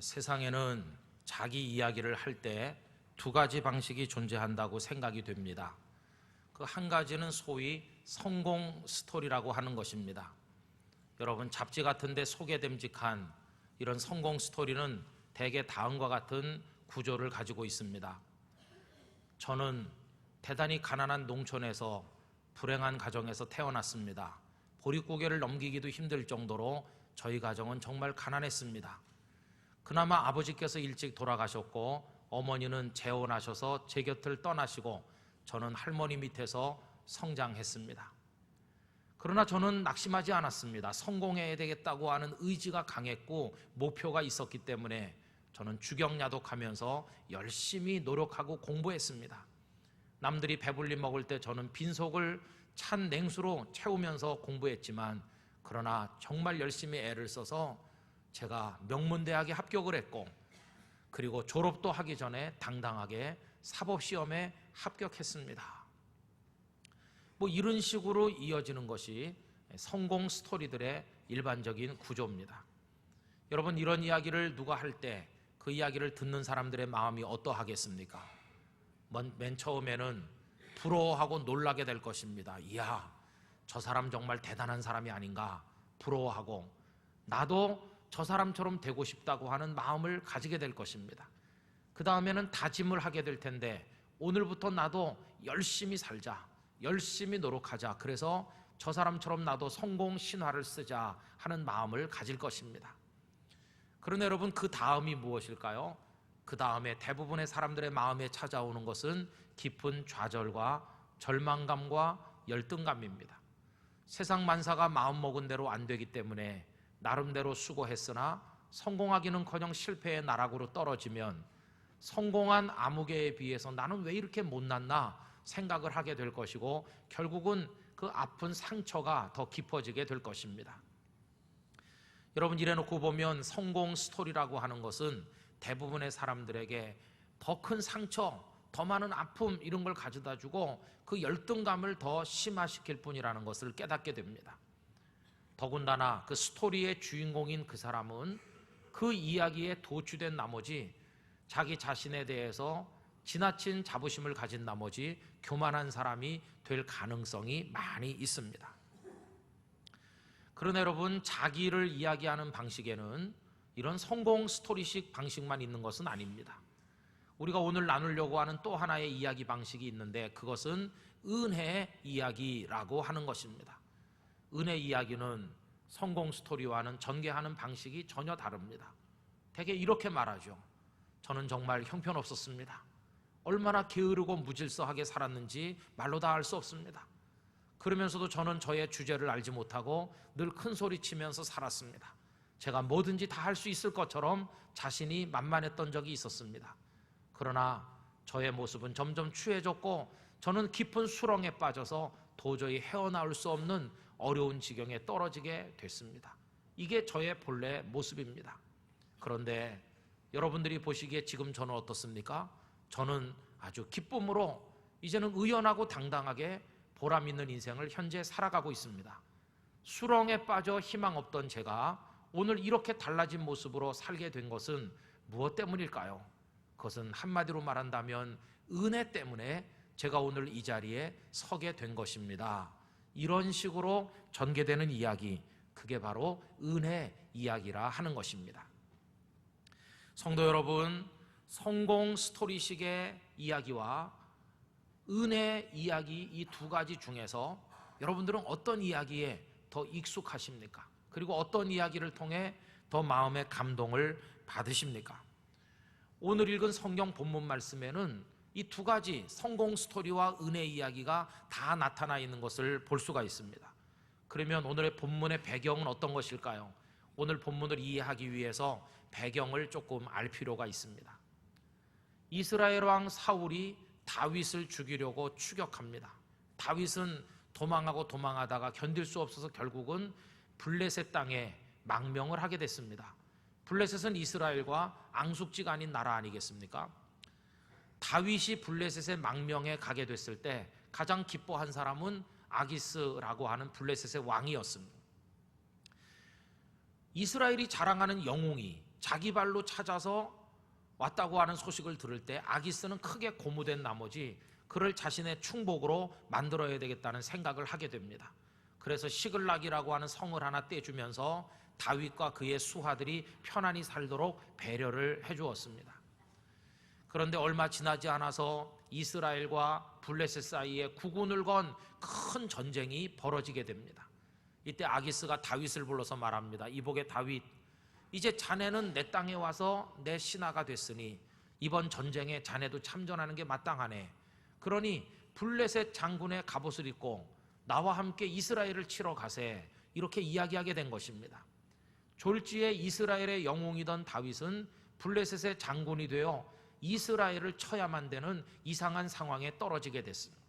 세상에는 자기 이야기를 할 때 두 가지 방식이 존재한다고 생각이 됩니다. 그 한 가지는 소위 성공 스토리라고 하는 것입니다. 여러분, 잡지 같은 데 소개됨직한 이런 성공 스토리는 대개 다음과 같은 구조를 가지고 있습니다. 저는 대단히 가난한 농촌에서 불행한 가정에서 태어났습니다. 보릿고개를 넘기기도 힘들 정도로 저희 가정은 정말 가난했습니다. 그나마 아버지께서 일찍 돌아가셨고 어머니는 재혼하셔서 제 곁을 떠나시고 저는 할머니 밑에서 성장했습니다. 그러나 저는 낙심하지 않았습니다. 성공해야 되겠다고 하는 의지가 강했고 목표가 있었기 때문에 저는 주경야독하면서 열심히 노력하고 공부했습니다. 남들이 배불리 먹을 때 저는 빈속을 찬 냉수로 채우면서 공부했지만, 그러나 정말 열심히 애를 써서 제가 명문대학에 합격을 했고, 그리고 졸업도 하기 전에 당당하게 사법시험에 합격했습니다. 이런 식으로 이어지는 것이 성공 스토리들의 일반적인 구조입니다. 여러분, 이런 이야기를 누가 할 때 그 이야기를 듣는 사람들의 마음이 어떠하겠습니까? 맨 처음에는 부러워하고 놀라게 될 것입니다. 이야, 저 사람 정말 대단한 사람이 아닌가 부러워하고, 나도 저 사람처럼 되고 싶다고 하는 마음을 가지게 될 것입니다. 그 다음에는 다짐을 하게 될 텐데, 오늘부터 나도 열심히 살자, 열심히 노력하자, 그래서 저 사람처럼 나도 성공 신화를 쓰자 하는 마음을 가질 것입니다. 그러나 여러분, 그 다음이 무엇일까요? 그 다음에 대부분의 사람들의 마음에 찾아오는 것은 깊은 좌절과 절망감과 열등감입니다. 세상 만사가 마음먹은 대로 안 되기 때문에 나름대로 수고했으나 성공하기는커녕 실패의 나락으로 떨어지면 성공한 아무개에 비해서 나는 왜 이렇게 못났나 생각을 하게 될 것이고, 결국은 그 아픈 상처가 더 깊어지게 될 것입니다. 여러분, 이래놓고 보면 성공 스토리라고 하는 것은 대부분의 사람들에게 더 큰 상처, 더 많은 아픔, 이런 걸 가져다 주고 그 열등감을 더 심화시킬 뿐이라는 것을 깨닫게 됩니다. 더군다나 그 스토리의 주인공인 그 사람은 그 이야기에 도취된 나머지 자기 자신에 대해서 지나친 자부심을 가진 나머지 교만한 사람이 될 가능성이 많이 있습니다. 그러나 여러분, 자기를 이야기하는 방식에는 이런 성공 스토리식 방식만 있는 것은 아닙니다. 우리가 오늘 나누려고 하는 또 하나의 이야기 방식이 있는데, 그것은 은혜 이야기라고 하는 것입니다. 은혜 이야기는 성공 스토리와는 전개하는 방식이 전혀 다릅니다. 대개 이렇게 말하죠. 저는 정말 형편없었습니다. 얼마나 게으르고 무질서하게 살았는지 말로 다 알 수 없습니다. 그러면서도 저는 저의 주제를 알지 못하고 늘 큰 소리 치면서 살았습니다. 제가 뭐든지 다 할 수 있을 것처럼 자신이 만만했던 적이 있었습니다. 그러나 저의 모습은 점점 추해졌고 저는 깊은 수렁에 빠져서 도저히 헤어나올 수 없는 어려운 지경에 떨어지게 됐습니다. 이게 저의 본래 모습입니다. 그런데 여러분들이 보시기에 지금 저는 어떻습니까? 저는 아주 기쁨으로 이제는 의연하고 당당하게 보람 있는 인생을 현재 살아가고 있습니다. 수렁에 빠져 희망 없던 제가 오늘 이렇게 달라진 모습으로 살게 된 것은 무엇 때문일까요? 그것은 한마디로 말한다면 은혜 때문에 제가 오늘 이 자리에 서게 된 것입니다. 이런 식으로 전개되는 이야기, 그게 바로 은혜 이야기라 하는 것입니다. 성도 여러분, 성공 스토리식의 이야기와 은혜 이야기, 이 두 가지 중에서 여러분들은 어떤 이야기에 더 익숙하십니까? 그리고 어떤 이야기를 통해 더 마음의 감동을 받으십니까? 오늘 읽은 성경 본문 말씀에는 이 두 가지 성공 스토리와 은혜 이야기가 다 나타나 있는 것을 볼 수가 있습니다. 그러면 오늘의 본문의 배경은 어떤 것일까요? 오늘 본문을 이해하기 위해서 배경을 조금 알 필요가 있습니다. 이스라엘 왕 사울이 다윗을 죽이려고 추격합니다. 다윗은 도망하고 도망하다가 견딜 수 없어서 결국은 블레셋 땅에 망명을 하게 됐습니다. 블레셋은 이스라엘과 앙숙지가 아닌 나라 아니겠습니까? 다윗이 블레셋의 망명에 가게 됐을 때 가장 기뻐한 사람은 아기스라고 하는 블레셋의 왕이었습니다. 이스라엘이 자랑하는 영웅이 자기 발로 찾아서 왔다고 하는 소식을 들을 때 아기스는 크게 고무된 나머지 그를 자신의 충복으로 만들어야 되겠다는 생각을 하게 됩니다. 그래서 시글락이라고 하는 성을 하나 떼주면서 다윗과 그의 수하들이 편안히 살도록 배려를 해주었습니다. 그런데 얼마 지나지 않아서 이스라엘과 블레셋 사이에 국운을 건 큰 전쟁이 벌어지게 됩니다. 이때 아기스가 다윗을 불러서 말합니다. 이복의 다윗, 이제 자네는 내 땅에 와서 내 신하가 됐으니 이번 전쟁에 자네도 참전하는 게 마땅하네. 그러니 블레셋 장군의 갑옷을 입고 나와 함께 이스라엘을 치러 가세. 이렇게 이야기하게 된 것입니다. 졸지에 이스라엘의 영웅이던 다윗은 블레셋의 장군이 되어 이스라엘을 쳐야만 되는 이상한 상황에 떨어지게 됐습니다.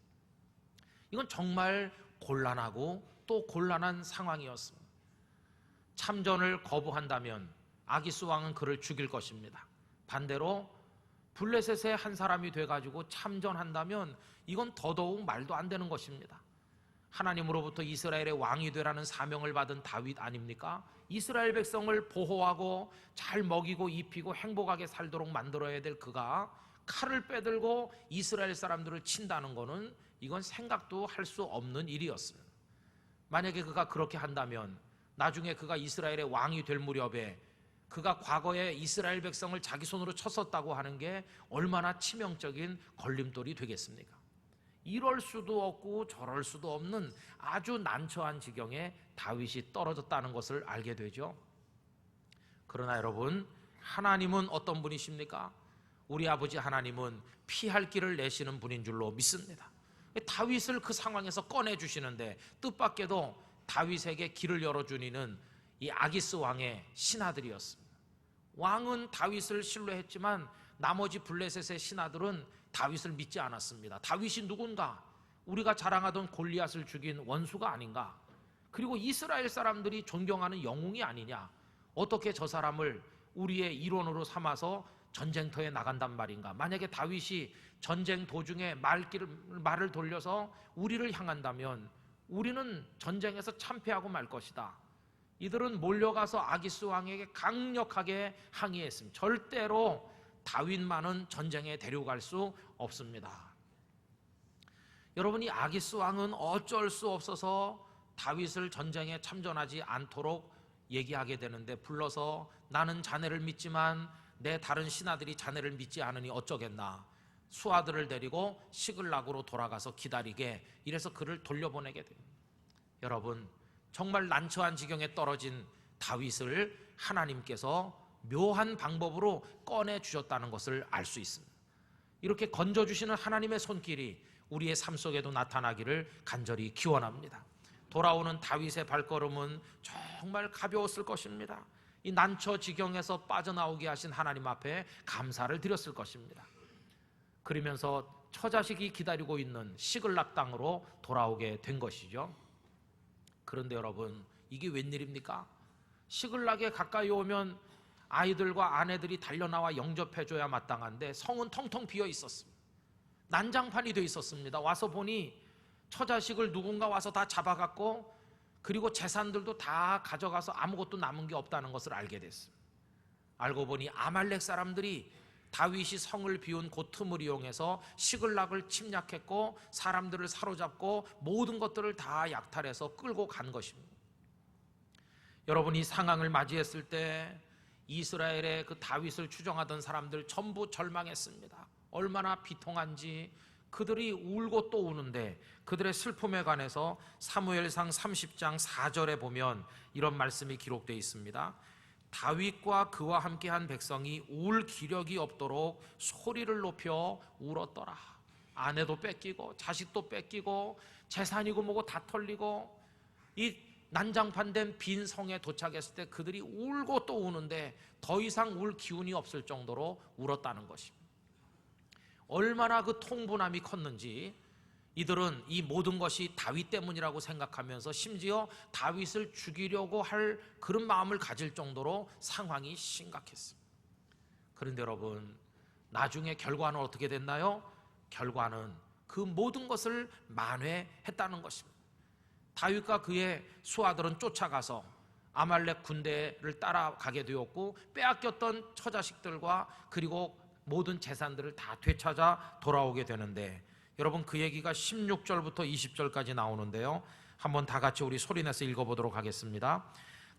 이건 정말 곤란하고 또 곤란한 상황이었습니다. 참전을 거부한다면 아기스 왕은 그를 죽일 것입니다. 반대로 블레셋의 한 사람이 돼가지고 참전한다면 이건 더더욱 말도 안 되는 것입니다. 하나님으로부터 이스라엘의 왕이 되라는 사명을 받은 다윗 아닙니까? 이스라엘 백성을 보호하고 잘 먹이고 입히고 행복하게 살도록 만들어야 될 그가 칼을 빼들고 이스라엘 사람들을 친다는 것은 이건 생각도 할 수 없는 일이었습니다. 만약에 그가 그렇게 한다면 나중에 그가 이스라엘의 왕이 될 무렵에 그가 과거에 이스라엘 백성을 자기 손으로 쳤었다고 하는 게 얼마나 치명적인 걸림돌이 되겠습니까? 이럴 수도 없고 저럴 수도 없는 아주 난처한 지경에 다윗이 떨어졌다는 것을 알게 되죠. 그러나 여러분, 하나님은 어떤 분이십니까? 우리 아버지 하나님은 피할 길을 내시는 분인 줄로 믿습니다. 다윗을 그 상황에서 꺼내주시는데 뜻밖에도 다윗에게 길을 열어주니는 이 아기스 왕의 신하들이었습니다. 왕은 다윗을 신뢰했지만 나머지 블레셋의 신하들은 다윗을 믿지 않았습니다. 다윗이 누군가? 우리가 자랑하던 골리앗을 죽인 원수가 아닌가? 그리고 이스라엘 사람들이 존경하는 영웅이 아니냐? 어떻게 저 사람을 우리의 일원으로 삼아서 전쟁터에 나간단 말인가? 만약에 다윗이 전쟁 도중에 말을 돌려서 우리를 향한다면 우리는 전쟁에서 참패하고 말 것이다. 이들은 몰려가서 아기스 왕에게 강력하게 항의했습니다. 절대로 다윗만은 전쟁에 데려갈 수 없습니다. 여러분, 이 아기스 왕은 어쩔 수 없어서 다윗을 전쟁에 참전하지 않도록 얘기하게 되는데, 불러서 나는 자네를 믿지만 내 다른 신하들이 자네를 믿지 않으니 어쩌겠나. 수하들을 데리고 시글락으로 돌아가서 기다리게, 이래서 그를 돌려보내게 됩니다. 여러분, 정말 난처한 지경에 떨어진 다윗을 하나님께서 묘한 방법으로 꺼내주셨다는 것을 알 수 있습니다. 이렇게 건져주시는 하나님의 손길이 우리의 삶 속에도 나타나기를 간절히 기원합니다. 돌아오는 다윗의 발걸음은 정말 가벼웠을 것입니다. 이 난처 지경에서 빠져나오게 하신 하나님 앞에 감사를 드렸을 것입니다. 그러면서 처자식이 기다리고 있는 시글락 땅으로 돌아오게 된 것이죠. 그런데 여러분, 이게 웬일입니까? 시글락에 가까이 오면 아이들과 아내들이 달려나와 영접해줘야 마땅한데 성은 텅텅 비어 있었습니다. 난장판이 돼 있었습니다. 와서 보니 처자식을 누군가 와서 다 잡아갔고, 그리고 재산들도 다 가져가서 아무것도 남은 게 없다는 것을 알게 됐습니다. 알고 보니 아말렉 사람들이 다윗이 성을 비운 그 틈을 이용해서 시글락을 침략했고 사람들을 사로잡고 모든 것들을 다 약탈해서 끌고 간 것입니다. 여러분, 이 상황을 맞이했을 때 이스라엘의 그 다윗을 추종하던 사람들 전부 절망했습니다. 얼마나 비통한지. 그들이 울고 또 우는데 그들의 슬픔에 관해서 사무엘상 30장 4절에 보면 이런 말씀이 기록되어 있습니다. 다윗과 그와 함께한 백성이 울 기력이 없도록 소리를 높여 울었더라. 아내도 뺏기고 자식도 뺏기고 재산이고 뭐고 다 털리고 이 난장판된 빈 성에 도착했을 때 그들이 울고 또 우는데 더 이상 울 기운이 없을 정도로 울었다는 것입니다. 얼마나 그 통분함이 컸는지 이들은 이 모든 것이 다윗 때문이라고 생각하면서 심지어 다윗을 죽이려고 할 그런 마음을 가질 정도로 상황이 심각했습니다. 그런데 여러분, 나중에 결과는 어떻게 됐나요? 결과는 그 모든 것을 만회했다는 것입니다. 다윗과 그의 수하들은 쫓아가서 아말렉 군대를 따라가게 되었고 빼앗겼던 처자식들과 그리고 모든 재산들을 다 되찾아 돌아오게 되는데, 여러분 그 얘기가 16절부터 20절까지 나오는데요, 한번 다 같이 우리 소리내서 읽어보도록 하겠습니다.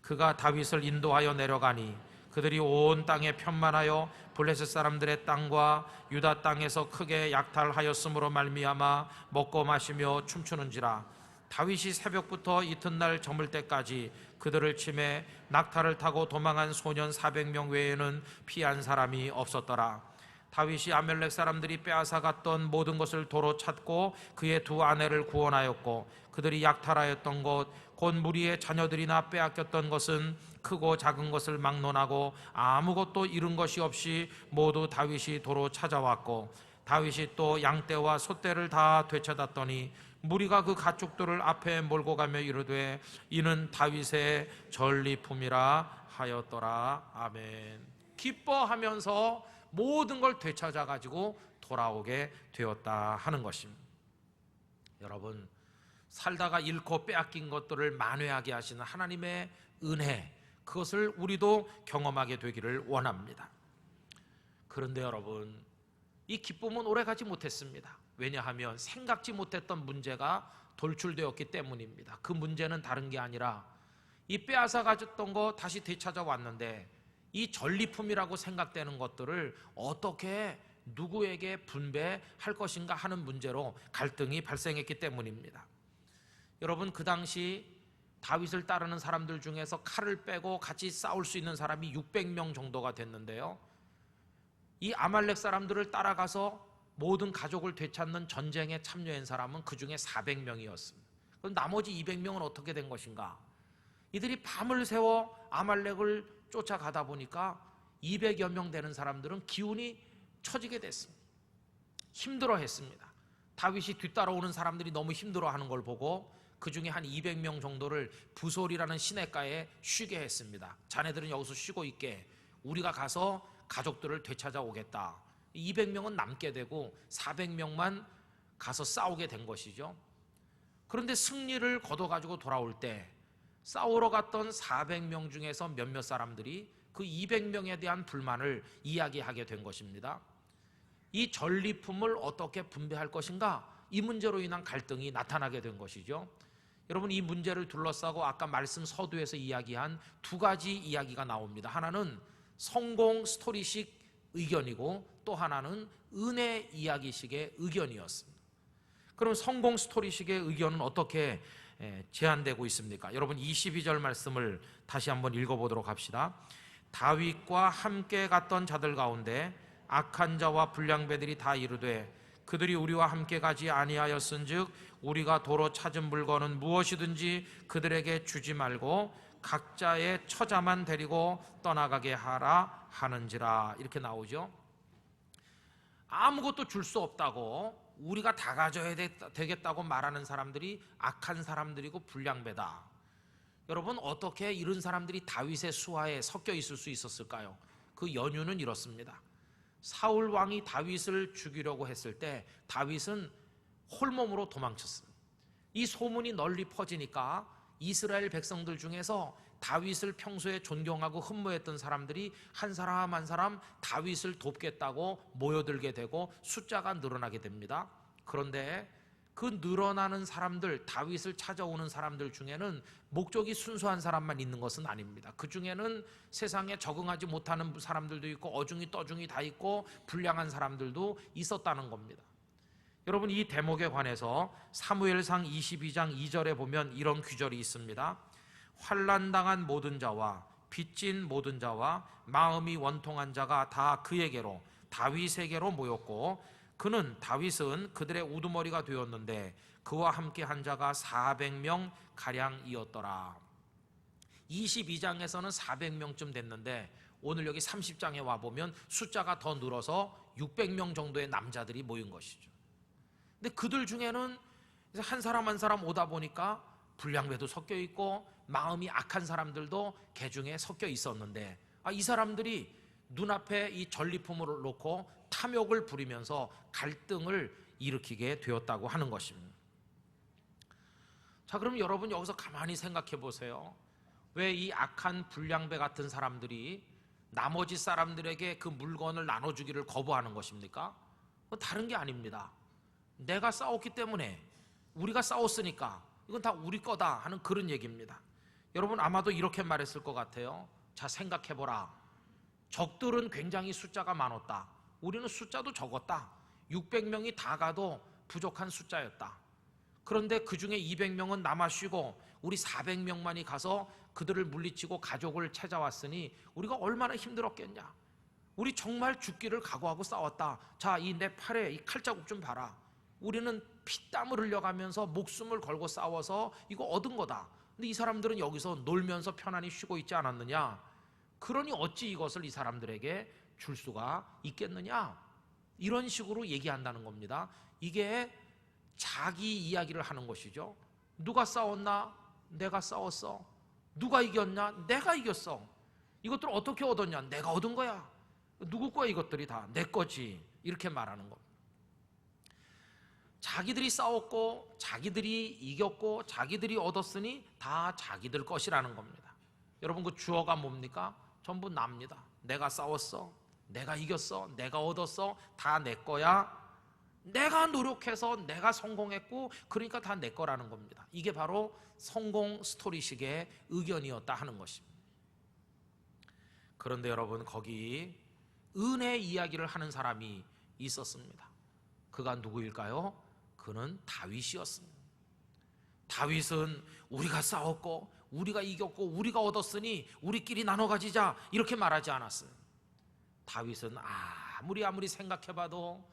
그가 다윗을 인도하여 내려가니 그들이 온 땅에 편만하여 블레셋 사람들의 땅과 유다 땅에서 크게 약탈하였으므로 말미암아 먹고 마시며 춤추는지라. 다윗이 새벽부터 이튿날 저물 때까지 그들을 치매 낙타를 타고 도망한 소년 400명 외에는 피한 사람이 없었더라. 다윗이 아멜렉 사람들이 빼앗아 갔던 모든 것을 도로 찾고 그의 두 아내를 구원하였고, 그들이 약탈하였던 것 곧 무리의 자녀들이나 빼앗겼던 것은 크고 작은 것을 막론하고 아무것도 잃은 것이 없이 모두 다윗이 도로 찾아왔고, 다윗이 또 양떼와 소떼를 다 되찾았더니 무리가 그 가축들을 앞에 몰고 가며 이르되 이는 다윗의 전리품이라 하였더라. 아멘. 기뻐하면서 모든 걸 되찾아 가지고 돌아오게 되었다 하는 것입니다. 여러분, 살다가 잃고 빼앗긴 것들을 만회하게 하시는 하나님의 은혜, 그것을 우리도 경험하게 되기를 원합니다. 그런데 여러분, 이 기쁨은 오래가지 못했습니다. 왜냐하면 생각지 못했던 문제가 돌출되었기 때문입니다. 그 문제는 다른 게 아니라 이 빼앗아 가졌던 거 다시 되찾아왔는데 이 전리품이라고 생각되는 것들을 어떻게 누구에게 분배할 것인가 하는 문제로 갈등이 발생했기 때문입니다. 여러분, 그 당시 다윗을 따르는 사람들 중에서 칼을 빼고 같이 싸울 수 있는 사람이 600명 정도가 됐는데요, 이 아말렉 사람들을 따라가서 모든 가족을 되찾는 전쟁에 참여한 사람은 그 중에 400명이었습니다. 그럼 나머지 200명은 어떻게 된 것인가? 이들이 밤을 새워 아말렉을 쫓아가다 보니까 200여 명 되는 사람들은 기운이 처지게 됐습니다. 힘들어했습니다. 다윗이 뒤따라오는 사람들이 너무 힘들어하는 걸 보고 그 중에 한 200명 정도를 부솔이라는 시냇가에 쉬게 했습니다. 자네들은 여기서 쉬고 있게, 우리가 가서 가족들을 되찾아 오겠다. 200명은 남게 되고 400명만 가서 싸우게 된 것이죠. 그런데 승리를 거둬가지고 돌아올 때 싸우러 갔던 400명 중에서 몇몇 사람들이 그 200명에 대한 불만을 이야기하게 된 것입니다. 이 전리품을 어떻게 분배할 것인가, 이 문제로 인한 갈등이 나타나게 된 것이죠. 여러분, 이 문제를 둘러싸고 아까 말씀 서두에서 이야기한 두 가지 이야기가 나옵니다. 하나는 성공 스토리식 의견이고 또 하나는 은혜 이야기식의 의견이었습니다. 그럼 성공 스토리식의 의견은 어떻게 제안되고 있습니까? 여러분, 22절 말씀을 다시 한번 읽어보도록 합시다. 다윗과 함께 갔던 자들 가운데 악한 자와 불량배들이 다 이르되 그들이 우리와 함께 가지 아니하였은즉 우리가 도로 찾은 물건은 무엇이든지 그들에게 주지 말고 각자의 처자만 데리고 떠나가게 하라 하는지라. 이렇게 나오죠. 아무것도 줄 수 없다고, 우리가 다 가져야 되겠다고 말하는 사람들이 악한 사람들이고 불량배다. 여러분, 어떻게 이런 사람들이 다윗의 수하에 섞여 있을 수 있었을까요? 그 연유는 이렇습니다. 사울 왕이 다윗을 죽이려고 했을 때 다윗은 홀몸으로 도망쳤습니다. 이 소문이 널리 퍼지니까 이스라엘 백성들 중에서 다윗을 평소에 존경하고 흠모했던 사람들이 한 사람 한 사람 다윗을 돕겠다고 모여들게 되고 숫자가 늘어나게 됩니다. 그런데 그 늘어나는 사람들, 다윗을 찾아오는 사람들 중에는 목적이 순수한 사람만 있는 것은 아닙니다. 그 중에는 세상에 적응하지 못하는 사람들도 있고 어중이 떠중이 다 있고 불량한 사람들도 있었다는 겁니다. 여러분, 이 대목에 관해서 사무엘상 22장 2절에 보면 이런 규절이 있습니다. 환난당한 모든 자와 빚진 모든 자와 마음이 원통한 자가 다 그에게로, 다윗에게로 모였고 그는, 다윗은 그들의 우두머리가 되었는데 그와 함께 한 자가 400명 가량이었더라. 22장에서는 400명쯤 됐는데 오늘 여기 30장에 와보면 숫자가 더 늘어서 600명 정도의 남자들이 모인 것이죠. 근데 그들 중에는 한 사람 한 사람 오다 보니까 불량배도 섞여 있고 마음이 악한 사람들도 개 중에 섞여 있었는데, 이 사람들이 눈앞에 이 전리품을 놓고 탐욕을 부리면서 갈등을 일으키게 되었다고 하는 것입니다. 자, 그럼 여러분 여기서 가만히 생각해 보세요. 왜 이 악한 불량배 같은 사람들이 나머지 사람들에게 그 물건을 나눠주기를 거부하는 것입니까? 다른 게 아닙니다. 내가 싸웠기 때문에, 우리가 싸웠으니까 이건 다 우리 거다 하는 그런 얘기입니다. 여러분 아마도 이렇게 말했을 것 같아요. 자, 생각해보라. 적들은 굉장히 숫자가 많았다. 우리는 숫자도 적었다. 600명이 다 가도 부족한 숫자였다. 그런데 그 중에 200명은 남아 쉬고 우리 400명만이 가서 그들을 물리치고 가족을 찾아왔으니 우리가 얼마나 힘들었겠냐. 우리 정말 죽기를 각오하고 싸웠다. 자, 이 내 팔에 이 칼자국 좀 봐라. 우리는 피땀을 흘려가면서 목숨을 걸고 싸워서 이거 얻은 거다. 근데 이 사람들은 여기서 놀면서 편안히 쉬고 있지 않았느냐. 그러니 어찌 이것을 이 사람들에게 줄 수가 있겠느냐. 이런 식으로 얘기한다는 겁니다. 이게 자기 이야기를 하는 것이죠. 누가 싸웠나? 내가 싸웠어. 누가 이겼냐? 내가 이겼어. 이것들 어떻게 얻었냐? 내가 얻은 거야. 누구 거야? 이것들이 다 내 거지. 이렇게 말하는 겁니다. 자기들이 싸웠고 자기들이 이겼고 자기들이 얻었으니 다 자기들 것이라는 겁니다. 여러분 그 주어가 뭡니까? 전부 납니다. 내가 싸웠어. 내가 이겼어. 내가 얻었어. 다 내 거야. 내가 노력해서 내가 성공했고 그러니까 다 내 거라는 겁니다. 이게 바로 성공 스토리식의 의견이었다 하는 것입니다. 그런데 여러분 거기 은혜 이야기를 하는 사람이 있었습니다. 그가 누구일까요? 그는 다윗이었습니다. 다윗은 우리가 싸웠고 우리가 이겼고 우리가 얻었으니 우리끼리 나눠 가지자 이렇게 말하지 않았어요. 다윗은 아무리 생각해봐도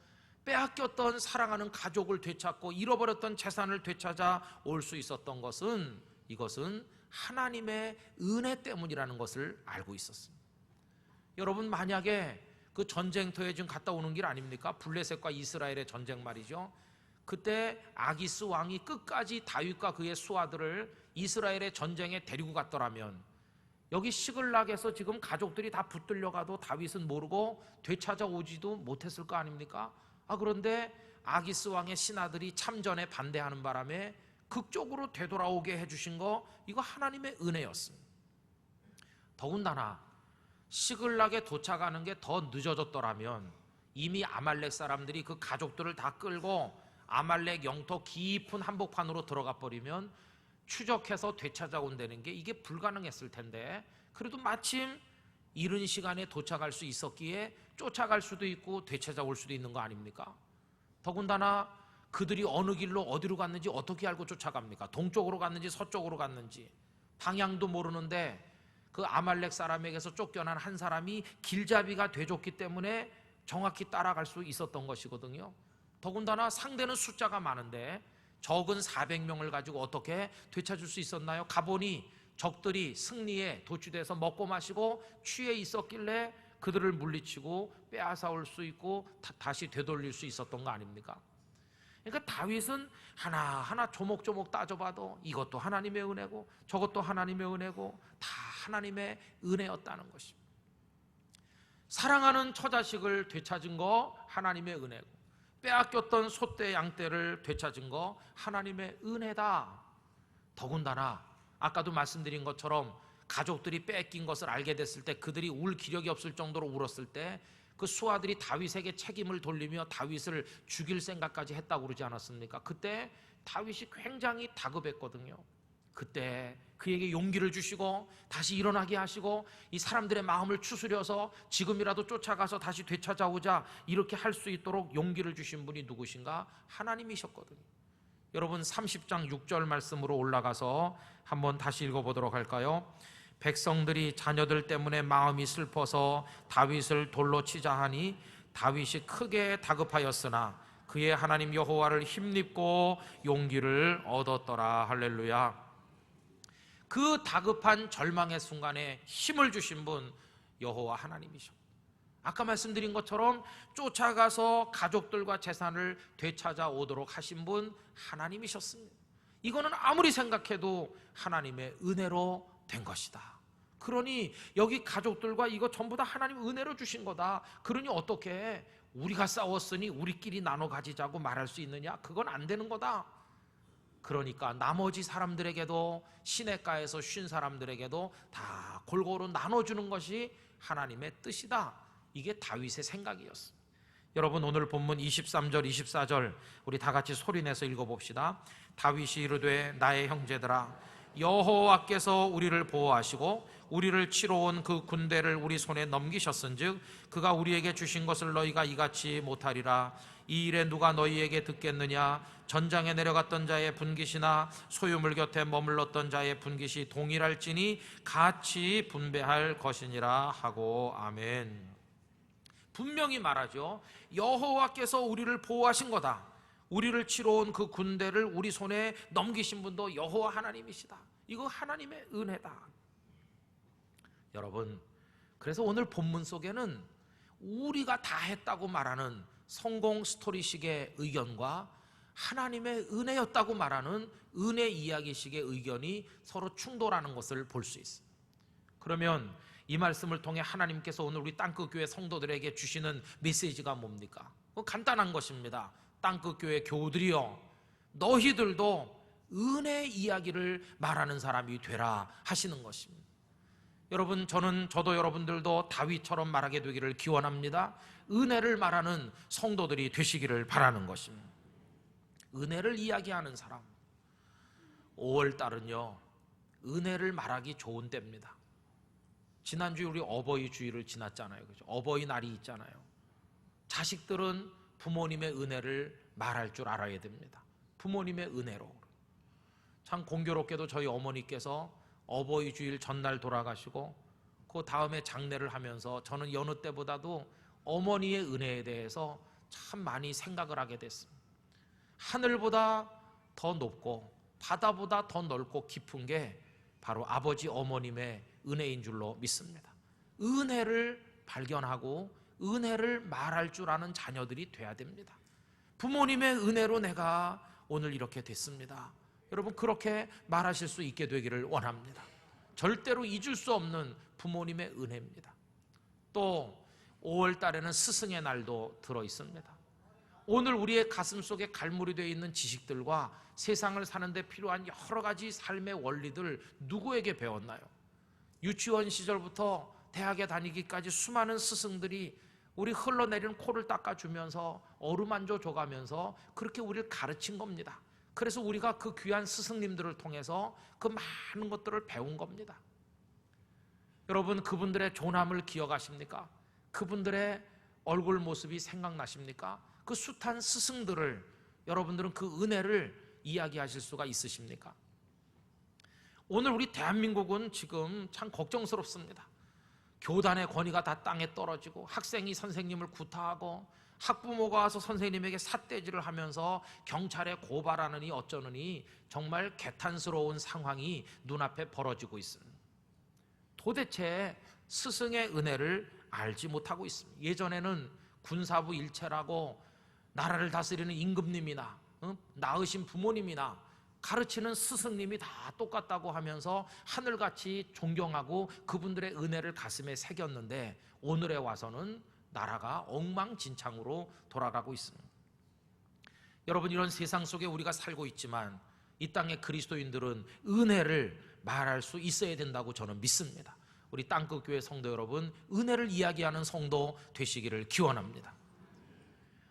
빼앗겼던 사랑하는 가족을 되찾고 잃어버렸던 재산을 되찾아 올 수 있었던 것은 이것은 하나님의 은혜 때문이라는 것을 알고 있었습니다. 여러분 만약에 그 전쟁터에 지금 갔다 오는 길 아닙니까? 블레셋과 이스라엘의 전쟁 말이죠. 그때 아기스 왕이 끝까지 다윗과 그의 수하들을 이스라엘의 전쟁에 데리고 갔더라면 여기 시글락에서 지금 가족들이 다 붙들려가도 다윗은 모르고 되찾아오지도 못했을 거 아닙니까? 그런데 아기스 왕의 신하들이 참전에 반대하는 바람에 극적으로 되돌아오게 해주신 거 이거 하나님의 은혜였습니다. 더군다나 시글락에 도착하는 게 더 늦어졌더라면 이미 아말렉 사람들이 그 가족들을 다 끌고 아말렉 영토 깊은 한복판으로 들어가 버리면 추적해서 되찾아온다는 게 이게 불가능했을 텐데 그래도 마침 이른 시간에 도착할 수 있었기에 쫓아갈 수도 있고 되찾아올 수도 있는 거 아닙니까? 더군다나 그들이 어느 길로 어디로 갔는지 어떻게 알고 쫓아갑니까? 동쪽으로 갔는지 서쪽으로 갔는지 방향도 모르는데 그 아말렉 사람에게서 쫓겨난 한 사람이 길잡이가 돼줬기 때문에 정확히 따라갈 수 있었던 것이거든요. 더군다나 상대는 숫자가 많은데 적은 400명을 가지고 어떻게 되찾을 수 있었나요? 가보니 적들이 승리에 도취돼서 먹고 마시고 취해 있었길래 그들을 물리치고 빼앗아올 수 있고 다시 되돌릴 수 있었던 거 아닙니까? 그러니까 다윗은 하나하나 조목조목 따져봐도 이것도 하나님의 은혜고 저것도 하나님의 은혜고 다 하나님의 은혜였다는 것입니다. 사랑하는 처자식을 되찾은 거 하나님의 은혜고 빼앗겼던 소떼 양떼를 되찾은 거 하나님의 은혜다. 더군다나 아까도 말씀드린 것처럼 가족들이 뺏긴 것을 알게 됐을 때 그들이 울 기력이 없을 정도로 울었을 때 그 수하들이 다윗에게 책임을 돌리며 다윗을 죽일 생각까지 했다고 그러지 않았습니까? 그때 다윗이 굉장히 다급했거든요. 그때 그에게 용기를 주시고 다시 일어나게 하시고 이 사람들의 마음을 추스려서 지금이라도 쫓아가서 다시 되찾아오자 이렇게 할 수 있도록 용기를 주신 분이 누구신가? 하나님이셨거든요. 여러분 30장 6절 말씀으로 올라가서 한번 다시 읽어보도록 할까요? 백성들이 자녀들 때문에 마음이 슬퍼서 다윗을 돌로 치자 하니 다윗이 크게 다급하였으나 그의 하나님 여호와를 힘입고 용기를 얻었더라. 할렐루야. 그 다급한 절망의 순간에 힘을 주신 분 여호와 하나님이셔. 아까 말씀드린 것처럼 쫓아가서 가족들과 재산을 되찾아 오도록 하신 분 하나님이셨습니다. 이거는 아무리 생각해도 하나님의 은혜로 된 것이다. 그러니 여기 가족들과 이거 전부 다 하나님 은혜로 주신 거다. 그러니 어떻게 우리가 싸웠으니 우리끼리 나눠 가지자고 말할 수 있느냐? 그건 안 되는 거다. 그러니까 나머지 사람들에게도, 시냇가에서 쉰 사람들에게도 다 골고루 나눠주는 것이 하나님의 뜻이다. 이게 다윗의 생각이었습니다. 여러분, 오늘 본문 23절 24절 우리 다 같이 소리내서 읽어봅시다. 다윗이 이르되 나의 형제들아, 여호와께서 우리를 보호하시고 우리를 치러 온 그 군대를 우리 손에 넘기셨은즉 그가 우리에게 주신 것을 너희가 이같이 못하리라. 이 일에 누가 너희에게 듣겠느냐? 전장에 내려갔던 자의 분깃이나 소유물 곁에 머물렀던 자의 분깃이 동일할지니 같이 분배할 것이니라 하고. 아멘. 분명히 말하죠. 여호와께서 우리를 보호하신 거다. 우리를 치러 온 그 군대를 우리 손에 넘기신 분도 여호와 하나님이시다. 이거 하나님의 은혜다. 여러분, 그래서 오늘 본문 속에는 우리가 다 했다고 말하는 성공 스토리식의 의견과 하나님의 은혜였다고 말하는 은혜 이야기식의 의견이 서로 충돌하는 것을 볼 수 있습니다. 그러면 이 말씀을 통해 하나님께서 오늘 우리 땅끝교회 성도들에게 주시는 메시지가 뭡니까? 간단한 것입니다. 땅끝교회 교우들이여, 너희들도 은혜 이야기를 말하는 사람이 되라 하시는 것입니다. 여러분, 저도 여러분들도 다윗처럼 말하게 되기를 기원합니다. 은혜를 말하는 성도들이 되시기를 바라는 것입니다. 은혜를 이야기하는 사람, 5월달은요 은혜를 말하기 좋은 때입니다. 지난주에 우리 어버이 주일을 지났잖아요. 그죠? 어버이날이 있잖아요. 자식들은 부모님의 은혜를 말할 줄 알아야 됩니다. 부모님의 은혜로. 참 공교롭게도 저희 어머니께서 어버이 주일 전날 돌아가시고 그 다음에 장례를 하면서 저는 여느 때보다도 어머니의 은혜에 대해서 참 많이 생각을 하게 됐습니다. 하늘보다 더 높고 바다보다 더 넓고 깊은 게 바로 아버지 어머님의 은혜인 줄로 믿습니다. 은혜를 발견하고 은혜를 말할 줄 아는 자녀들이 돼야 됩니다. 부모님의 은혜로 내가 오늘 이렇게 됐습니다. 여러분, 그렇게 말하실 수 있게 되기를 원합니다. 절대로 잊을 수 없는 부모님의 은혜입니다. 또 5월 달에는 스승의 날도 들어 있습니다. 오늘 우리의 가슴 속에 갈무리 되어 있는 지식들과 세상을 사는데 필요한 여러 가지 삶의 원리들 누구에게 배웠나요? 유치원 시절부터 대학에 다니기까지 수많은 스승들이 우리 흘러내리는 코를 닦아주면서 어루만져 줘가면서 그렇게 우리를 가르친 겁니다. 그래서 우리가 그 귀한 스승님들을 통해서 그 많은 것들을 배운 겁니다. 여러분, 그분들의 존함을 기억하십니까? 그분들의 얼굴 모습이 생각나십니까? 그 숱한 스승들을, 여러분들은 그 은혜를 이야기하실 수가 있으십니까? 오늘 우리 대한민국은 지금 참 걱정스럽습니다. 교단의 권위가 다 땅에 떨어지고 학생이 선생님을 구타하고 학부모가 와서 선생님에게 삿대질을 하면서 경찰에 고발하느니 어쩌느니 정말 개탄스러운 상황이 눈앞에 벌어지고 있습니다. 도대체 스승의 은혜를 알지 못하고 있습니다. 예전에는 군사부 일체라고 나라를 다스리는 임금님이나 낳으신 부모님이나 가르치는 스승님이 다 똑같다고 하면서 하늘같이 존경하고 그분들의 은혜를 가슴에 새겼는데 오늘에 와서는 나라가 엉망진창으로 돌아가고 있습니다. 여러분, 이런 세상 속에 우리가 살고 있지만 이 땅의 그리스도인들은 은혜를 말할 수 있어야 된다고 저는 믿습니다. 우리 땅끝교회 성도 여러분, 은혜를 이야기하는 성도 되시기를 기원합니다.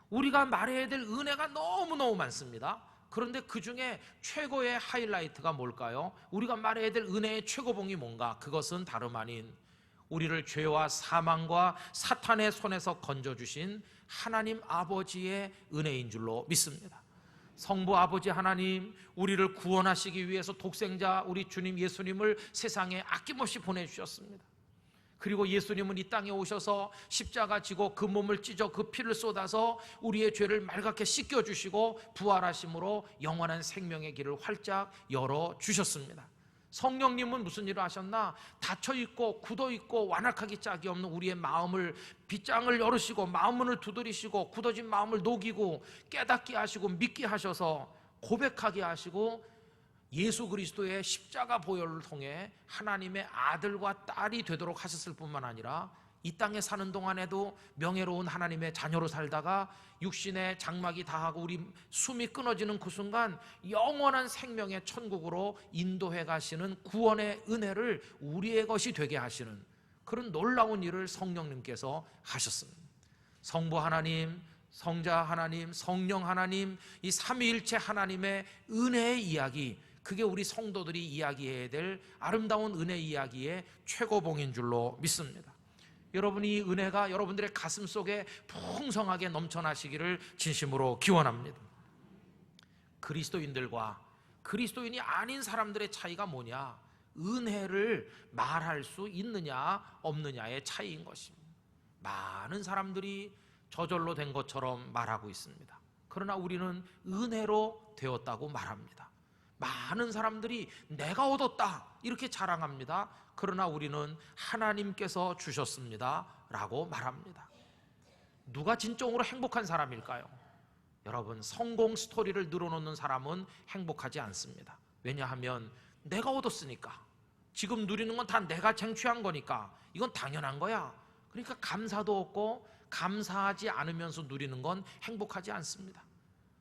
우리가 말해야 될 은혜가 너무너무 많습니다. 그런데 그 중에 최고의 하이라이트가 뭘까요? 우리가 말해야 될 은혜의 최고봉이 뭔가? 그것은 다름 아닌 우리를 죄와 사망과 사탄의 손에서 건져주신 하나님 아버지의 은혜인 줄로 믿습니다. 성부 아버지 하나님, 우리를 구원하시기 위해서 독생자 우리 주님 예수님을 세상에 아낌없이 보내주셨습니다. 그리고 예수님은 이 땅에 오셔서 십자가 지고 그 몸을 찢어 그 피를 쏟아서 우리의 죄를 맑게 씻겨주시고 부활하심으로 영원한 생명의 길을 활짝 열어주셨습니다. 성령님은 무슨 일을 하셨나? 닫혀있고 굳어있고 완악하기 짝이 없는 우리의 마음을 빗장을 열으시고 마음문을 두드리시고 굳어진 마음을 녹이고 깨닫게 하시고 믿게 하셔서 고백하게 하시고 예수 그리스도의 십자가 보혈을 통해 하나님의 아들과 딸이 되도록 하셨을 뿐만 아니라 이 땅에 사는 동안에도 명예로운 하나님의 자녀로 살다가 육신의 장막이 다하고 우리 숨이 끊어지는 그 순간 영원한 생명의 천국으로 인도해 가시는 구원의 은혜를 우리의 것이 되게 하시는 그런 놀라운 일을 성령님께서 하셨습니다. 성부 하나님, 성자 하나님, 성령 하나님, 이 삼위일체 하나님의 은혜의 이야기, 그게 우리 성도들이 이야기해야 될 아름다운 은혜 이야기의 최고봉인 줄로 믿습니다. 여러분이 은혜가 여러분들의 가슴 속에 풍성하게 넘쳐나시기를 진심으로 기원합니다. 그리스도인들과 그리스도인이 아닌 사람들의 차이가 뭐냐? 은혜를 말할 수 있느냐 없느냐의 차이인 것입니다. 많은 사람들이 저절로 된 것처럼 말하고 있습니다. 그러나 우리는 은혜로 되었다고 말합니다. 많은 사람들이 내가 얻었다 이렇게 자랑합니다. 그러나 우리는 하나님께서 주셨습니다 라고 말합니다. 누가 진정으로 행복한 사람일까요? 여러분, 성공 스토리를 늘어놓는 사람은 행복하지 않습니다. 왜냐하면 내가 얻었으니까, 지금 누리는 건 다 내가 쟁취한 거니까 이건 당연한 거야. 그러니까 감사도 없고 감사하지 않으면서 누리는 건 행복하지 않습니다.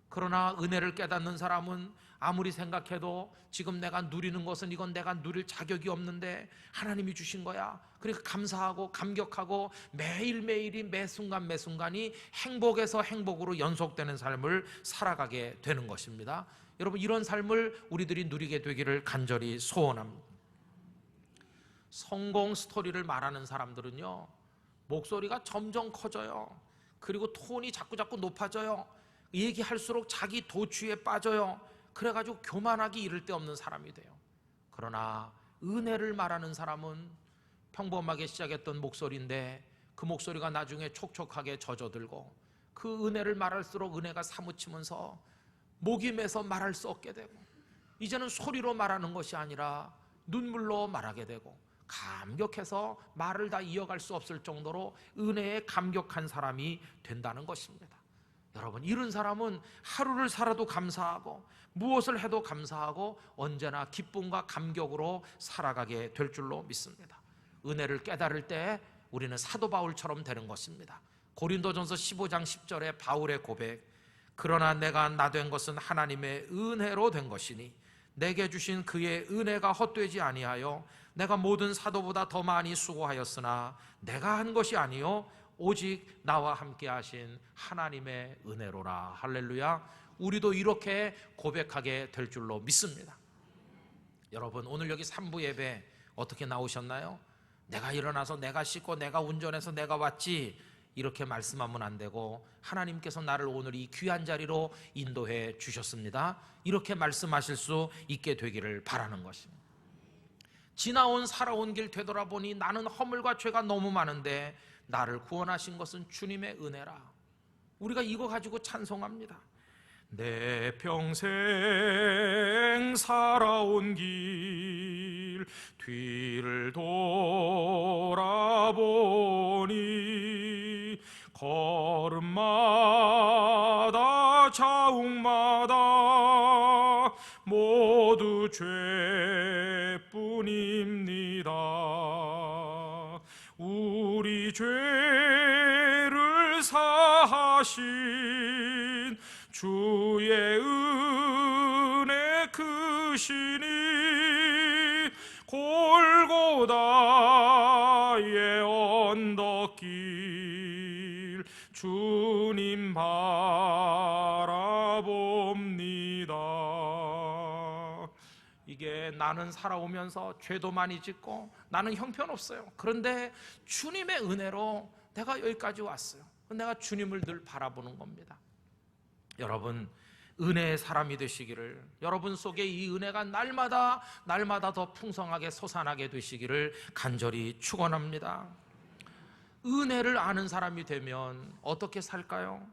그러나 은혜를 깨닫는 사람은 아무리 생각해도 지금 내가 누리는 것은 이건 내가 누릴 자격이 없는데 하나님이 주신 거야. 그러니까 감사하고 감격하고 매일매일이 매순간 매순간이 행복에서 행복으로 연속되는 삶을 살아가게 되는 것입니다. 여러분, 이런 삶을 우리들이 누리게 되기를 간절히 소원합니다. 성공 스토리를 말하는 사람들은요, 목소리가 점점 커져요. 그리고 톤이 자꾸 높아져요. 얘기할수록 자기 도취에 빠져요. 그래가지고 교만하기 이를 데 없는 사람이 돼요. 그러나 은혜를 말하는 사람은 평범하게 시작했던 목소리인데 그 목소리가 나중에 촉촉하게 젖어들고 그 은혜를 말할수록 은혜가 사무치면서 목이 메서 말할 수 없게 되고 이제는 소리로 말하는 것이 아니라 눈물로 말하게 되고 감격해서 말을 다 이어갈 수 없을 정도로 은혜에 감격한 사람이 된다는 것입니다. 여러분, 이런 사람은 하루를 살아도 감사하고 무엇을 해도 감사하고 언제나 기쁨과 감격으로 살아가게 될 줄로 믿습니다. 은혜를 깨달을 때 우리는 사도 바울처럼 되는 것입니다. 고린도전서 15장 10절에 바울의 고백, 그러나 내가 나 된 것은 하나님의 은혜로 된 것이니 내게 주신 그의 은혜가 헛되지 아니하여 내가 모든 사도보다 더 많이 수고하였으나 내가 한 것이 아니요 오직 나와 함께 하신 하나님의 은혜로라. 할렐루야. 우리도 이렇게 고백하게 될 줄로 믿습니다. 여러분, 오늘 여기 3부 예배 어떻게 나오셨나요? 내가 일어나서 내가 씻고 내가 운전해서 내가 왔지 이렇게 말씀하면 안 되고 하나님께서 나를 오늘 이 귀한 자리로 인도해 주셨습니다. 이렇게 말씀하실 수 있게 되기를 바라는 것입니다. 지나온 살아온 길 되돌아보니 나는 허물과 죄가 너무 많은데 나를 구원하신 것은 주님의 은혜라. 우리가 이거 가지고 찬송합니다. 내 평생 살아온 길 뒤를 돌아보니 걸음마다 자욱마다 모두 죄뿐입니다. 우리 죄를 사하신 주의 은혜 크시니 골고다의 언덕길 주님 바라봅니다. 이게 나는 살아오면서 죄도 많이 짓고 나는 형편없어요. 그런데 주님의 은혜로 내가 여기까지 왔어요. 내가 주님을 늘 바라보는 겁니다. 여러분, 은혜의 사람이 되시기를, 여러분 속에 이 은혜가 날마다 더 풍성하게 솟아나게 되시기를 간절히 축원합니다. 은혜를 아는 사람이 되면 어떻게 살까요?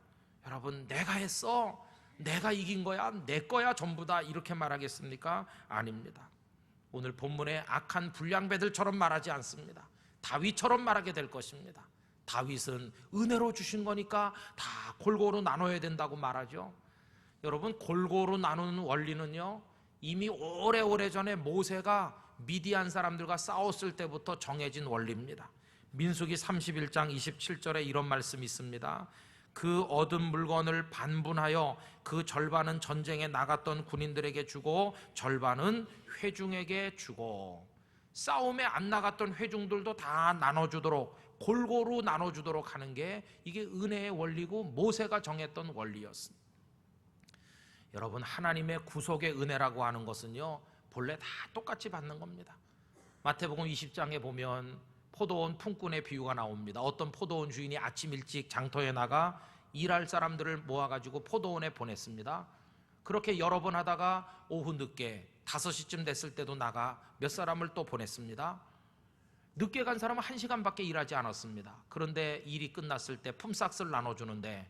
여러분, 내가 했어, 내가 이긴 거야, 내 거야 전부 다 이렇게 말하겠습니까? 아닙니다. 오늘 본문의 악한 불량배들처럼 말하지 않습니다. 다윗처럼 말하게 될 것입니다. 다윗은 은혜로 주신 거니까 다 골고루 나눠야 된다고 말하죠. 여러분, 골고루 나누는 원리는요, 이미 오래전에 모세가 미디안 사람들과 싸웠을 때부터 정해진 원리입니다. 민수기 31장 27절에 이런 말씀이 있습니다. 그 얻은 물건을 반분하여 그 절반은 전쟁에 나갔던 군인들에게 주고 절반은 회중에게 주고, 싸움에 안 나갔던 회중들도 다 나눠주도록, 골고루 나눠주도록 하는 게 이게 은혜의 원리고 모세가 정했던 원리였습니다. 여러분, 하나님의 구속의 은혜라고 하는 것은요, 본래 다 똑같이 받는 겁니다. 마태복음 20장에 보면 포도원 품꾼의 비유가 나옵니다. 어떤 포도원 주인이 아침 일찍 장터에 나가 일할 사람들을 모아가지고 포도원에 보냈습니다. 그렇게 여러 번 하다가 오후 늦게 5시쯤 됐을 때도 나가 몇 사람을 또 보냈습니다. 늦게 간 사람은 1시간밖에 일하지 않았습니다. 그런데 일이 끝났을 때 품삯을 나눠주는데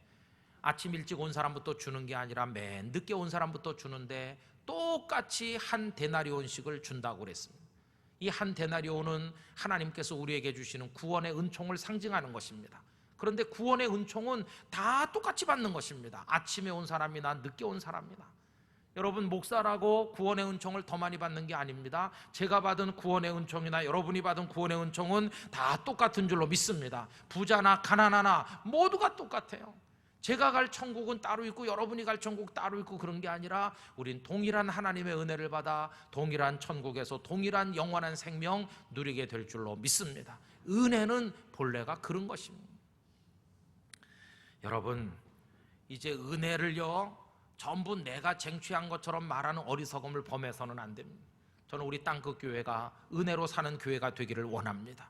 아침 일찍 온 사람부터 주는 게 아니라 맨 늦게 온 사람부터 주는데 똑같이 한 데나리온씩을 준다고 그랬습니다. 이 한 데나리온은 하나님께서 우리에게 주시는 구원의 은총을 상징하는 것입니다. 그런데 구원의 은총은 다 똑같이 받는 것입니다. 아침에 온 사람이나 늦게 온 사람이나. 여러분, 목사라고 구원의 은총을 더 많이 받는 게 아닙니다. 제가 받은 구원의 은총이나 여러분이 받은 구원의 은총은 다 똑같은 줄로 믿습니다. 부자나 가난하나 모두가 똑같아요. 제가 갈 천국은 따로 있고 여러분이 갈 천국 따로 있고 그런 게 아니라 우린 동일한 하나님의 은혜를 받아 동일한 천국에서 동일한 영원한 생명 누리게 될 줄로 믿습니다. 은혜는 본래가 그런 것입니다. 여러분, 이제 은혜를요 전부 내가 쟁취한 것처럼 말하는 어리석음을 범해서는 안 됩니다. 저는 우리 땅끝교회가 은혜로 사는 교회가 되기를 원합니다.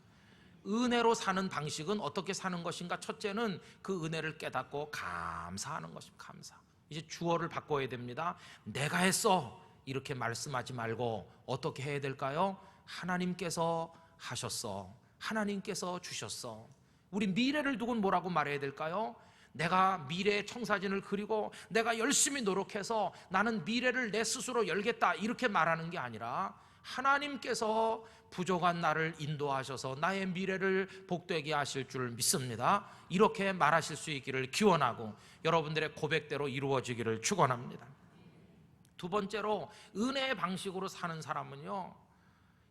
은혜로 사는 방식은 어떻게 사는 것인가? 첫째는 그 은혜를 깨닫고 감사하는 것입니다. 감사. 이제 주어를 바꿔야 됩니다. 내가 했어 이렇게 말씀하지 말고 어떻게 해야 될까요? 하나님께서 하셨어, 하나님께서 주셨어. 우리 미래를 두고 뭐라고 말해야 될까요? 내가 미래의 청사진을 그리고 내가 열심히 노력해서 나는 미래를 내 스스로 열겠다 이렇게 말하는 게 아니라 하나님께서 부족한 나를 인도하셔서 나의 미래를 복되게 하실 줄 믿습니다. 이렇게 말하실 수 있기를 기원하고 여러분들의 고백대로 이루어지기를 축원합니다. 두 번째로, 은혜의 방식으로 사는 사람은요,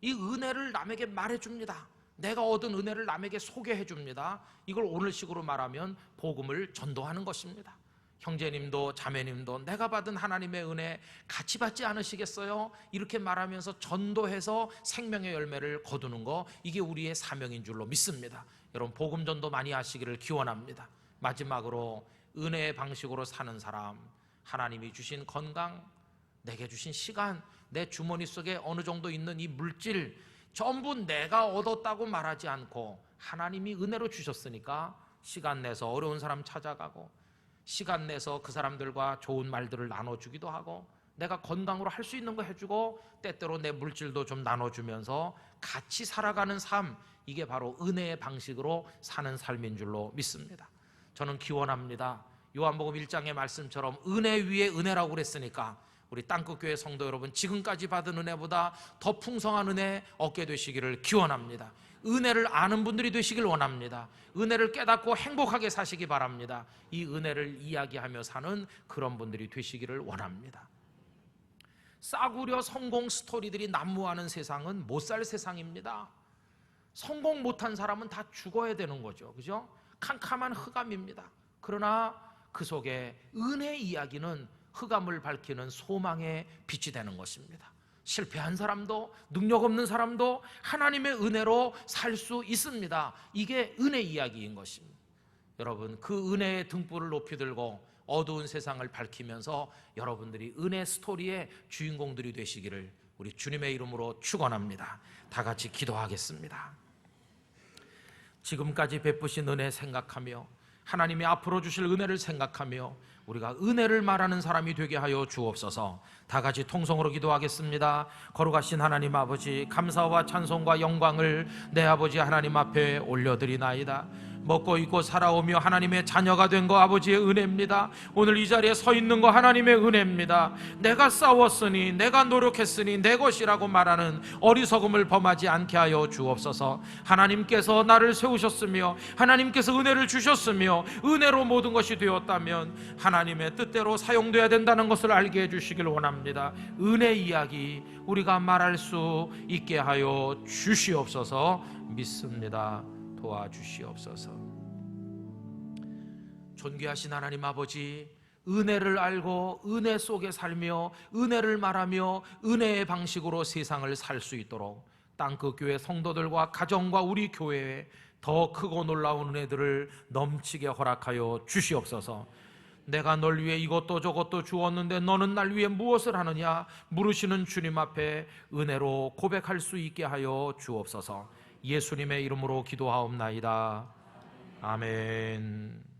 이 은혜를 남에게 말해줍니다. 내가 얻은 은혜를 남에게 소개해줍니다. 이걸 오늘식으로 말하면 복음을 전도하는 것입니다. 형제님도 자매님도 내가 받은 하나님의 은혜 같이 받지 않으시겠어요? 이렇게 말하면서 전도해서 생명의 열매를 거두는 거, 이게 우리의 사명인 줄로 믿습니다. 여러분, 복음 전도 많이 하시기를 기원합니다. 마지막으로, 은혜의 방식으로 사는 사람, 하나님이 주신 건강, 내게 주신 시간, 내 주머니 속에 어느 정도 있는 이 물질 전부 내가 얻었다고 말하지 않고 하나님이 은혜로 주셨으니까 시간 내서 어려운 사람 찾아가고 시간 내서 그 사람들과 좋은 말들을 나눠주기도 하고 내가 건강으로 할 수 있는 거 해주고 때때로 내 물질도 좀 나눠주면서 같이 살아가는 삶, 이게 바로 은혜의 방식으로 사는 삶인 줄로 믿습니다. 저는 기원합니다. 요한복음 1장의 말씀처럼 은혜 위에 은혜라고 그랬으니까 우리 땅끝교회 성도 여러분, 지금까지 받은 은혜보다 더 풍성한 은혜 얻게 되시기를 기원합니다. 은혜를 아는 분들이 되시길 원합니다. 은혜를 깨닫고 행복하게 사시기 바랍니다. 이 은혜를 이야기하며 사는 그런 분들이 되시기를 원합니다. 싸구려 성공 스토리들이 난무하는 세상은 못 살 세상입니다. 성공 못한 사람은 다 죽어야 되는 거죠. 그죠? 캄캄한 흑암입니다. 그러나 그 속에 은혜 이야기는 흑암을 밝히는 소망의 빛이 되는 것입니다. 실패한 사람도 능력 없는 사람도 하나님의 은혜로 살 수 있습니다. 이게 은혜 이야기인 것입니다. 여러분, 그 은혜의 등불을 높이 들고 어두운 세상을 밝히면서 여러분들이 은혜 스토리의 주인공들이 되시기를 우리 주님의 이름으로 축원합니다. 다 같이 기도하겠습니다. 지금까지 베푸신 은혜 생각하며 하나님이 앞으로 주실 은혜를 생각하며 우리가 은혜를 말하는 사람이 되게 하여 주옵소서. 다 같이 통성으로 기도하겠습니다. 거룩하신 하나님 아버지, 감사와 찬송과 영광을 내 아버지 하나님 앞에 올려드리나이다. 먹고 입고 살아오며 하나님의 자녀가 된 거 아버지의 은혜입니다. 오늘 이 자리에 서 있는 거 하나님의 은혜입니다. 내가 싸웠으니, 내가 노력했으니 내 것이라고 말하는 어리석음을 범하지 않게 하여 주옵소서. 하나님께서 나를 세우셨으며 하나님께서 은혜를 주셨으며 은혜로 모든 것이 되었다면 하나님의 뜻대로 사용되어야 된다는 것을 알게 해주시길 원합니다. 은혜 이야기 우리가 말할 수 있게 하여 주시옵소서. 믿습니다. 도와주시옵소서. 존귀하신 하나님 아버지, 은혜를 알고 은혜 속에 살며 은혜를 말하며 은혜의 방식으로 세상을 살 수 있도록 땅끝 교회 성도들과 가정과 우리 교회에 더 크고 놀라운 은혜들을 넘치게 허락하여 주시옵소서. 내가 널 위해 이것도 저것도 주었는데 너는 날 위해 무엇을 하느냐 물으시는 주님 앞에 은혜로 고백할 수 있게 하여 주옵소서. 예수님의 이름으로 기도하옵나이다. 아멘.